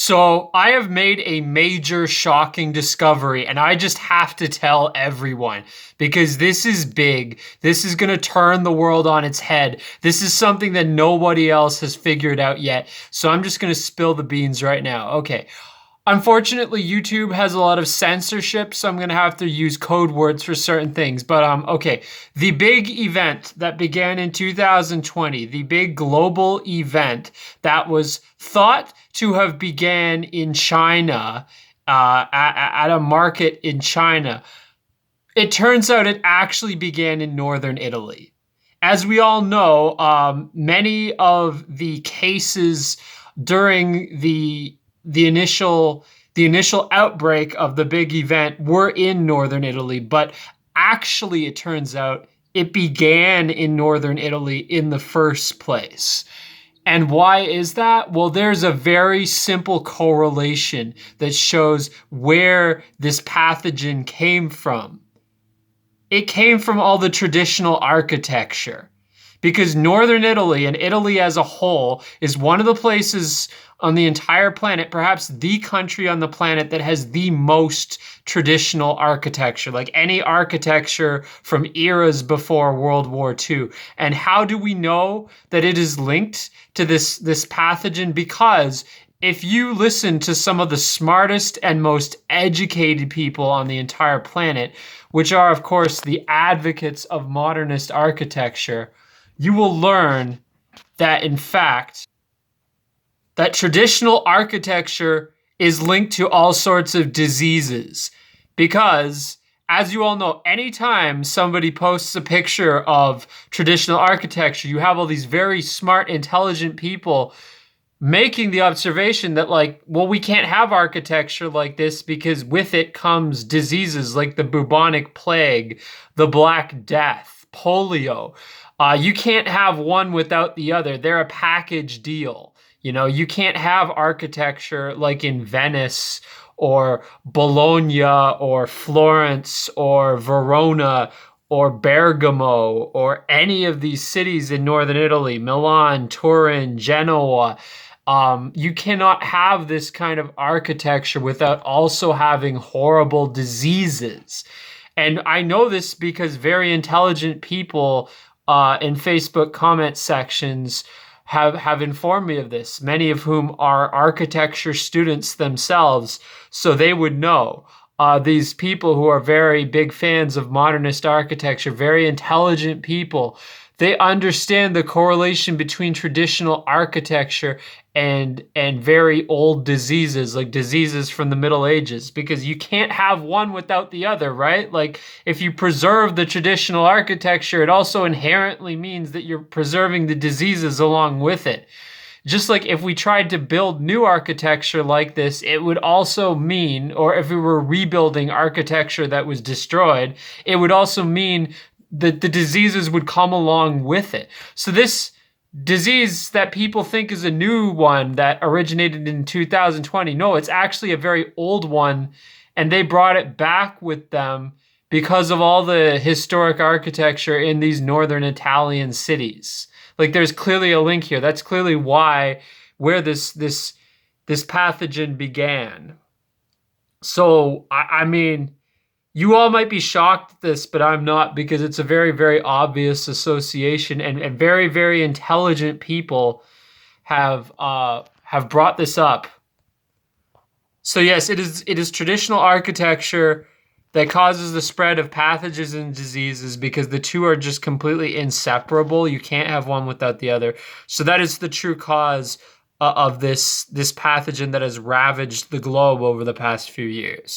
So I have made a major shocking discovery, and I just have to tell everyone because this is big. This is going to turn the world on its head. This is something that nobody else has figured out yet. So I'm just going to spill the beans right now. Okay. Unfortunately, YouTube has a lot of censorship, so I'm going to have to use code words for certain things. But okay, the big event that began in 2020, the big global event that was thought to have began in China, at a market in China, it turns out it actually began in northern Italy. As we all know, many of the cases during the initial outbreak of the big event were in northern Italy, but actually it turns out it began in northern Italy in the first place. And why is that? Well, there's a very simple correlation that shows where this pathogen came from. It came from all the traditional architecture. Because northern Italy and Italy as a whole is one of the places on the entire planet, perhaps the country on the planet that has the most traditional architecture, like any architecture from eras before World War II. And how do we know that it is linked to this pathogen? Because if you listen to some of the smartest and most educated people on the entire planet, which are, of course, the advocates of modernist architecture, you will learn that, in fact, that traditional architecture is linked to all sorts of diseases. Because, as you all know, anytime somebody posts a picture of traditional architecture, you have all these very smart, intelligent people making the observation that, like, well, we can't have architecture like this because with it comes diseases like the bubonic plague, the Black Death, polio. You can't have one without the other. They're a package deal. You know, you can't have architecture like in Venice or Bologna or Florence or Verona or Bergamo or any of these cities in northern Italy, Milan, Turin, Genoa. You cannot have this kind of architecture without also having horrible diseases. And I know this because very intelligent people in Facebook comment sections have informed me of this, many of whom are architecture students themselves, so they would know. These people who are very big fans of modernist architecture, very intelligent people, they understand the correlation between traditional architecture and very old diseases, like diseases from the Middle Ages, because you can't have one without the other, right? Like, if you preserve the traditional architecture, it also inherently means that you're preserving the diseases along with it. Just like if we tried to build new architecture like this, it would also mean, or if we were rebuilding architecture that was destroyed, it would also mean that the diseases would come along with it. So this disease that people think is a new one that originated in 2020, no, it's actually a very old one, and they brought it back with them because of all the historic architecture in these northern Italian cities. Like, there's clearly a link here. That's clearly where this pathogen began. So, I mean, you all might be shocked at this, but I'm not, because it's a very, very obvious association, and very, very intelligent people have brought this up. So yes, it is traditional architecture that causes the spread of pathogens and diseases, because the two are just completely inseparable. You can't have one without the other. So that is the true cause of this pathogen that has ravaged the globe over the past few years.